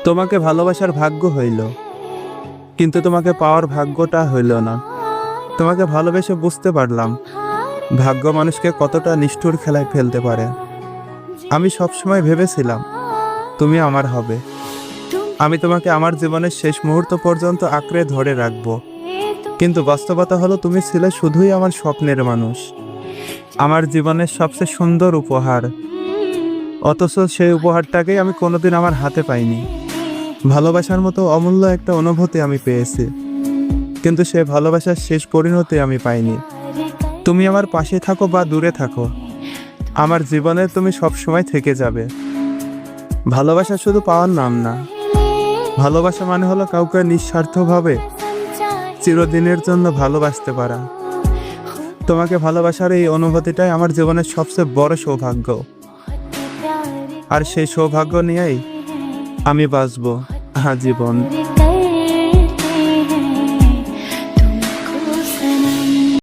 তোমাকে ভালোবাসার ভাগ্য হইল, কিন্তু তোমাকে পাওয়ার ভাগ্যটা হইল না। তোমাকে ভালোবেসে বুঝতে পারলাম ভাগ্য মানুষকে কতটা নিষ্ঠুর খেলায় ফেলতে পারে। আমি সবসময় ভেবেছিলাম তুমি আমার হবে। আমি তোমাকে আমার জীবনের শেষ মুহূর্ত পর্যন্ত আঁকড়ে ধরে রাখবো, কিন্তু বাস্তবতা হলো তুমি ছিলে শুধুই আমার স্বপ্নের মানুষ, আমার জীবনের সবচেয়ে সুন্দর উপহার। অথচ সেই উপহারটাকেই আমি কোনোদিন আমার হাতে পাইনি। ভালোবাসার মতো অমূল্য একটা অনুভূতি আমি পেয়েছি, কিন্তু সেই ভালোবাসার শেষ পরিণতি আমি পাইনি। তুমি আমার পাশে থাকো বা দূরে থাকো, আমার জীবনে তুমি সবসময় থেকে যাবে। ভালোবাসা শুধু পাওয়ার নাম না, ভালোবাসা মানে হলো কাউকে নিঃস্বার্থভাবে চিরদিনের জন্য ভালোবাসতে পারা। তোমাকে ভালোবাসার এই অনুভূতিটাই আমার জীবনের সবচেয়ে বড় সৌভাগ্য, আর সেই সৌভাগ্য নিয়েই আমি বাঁচবো আজীবন।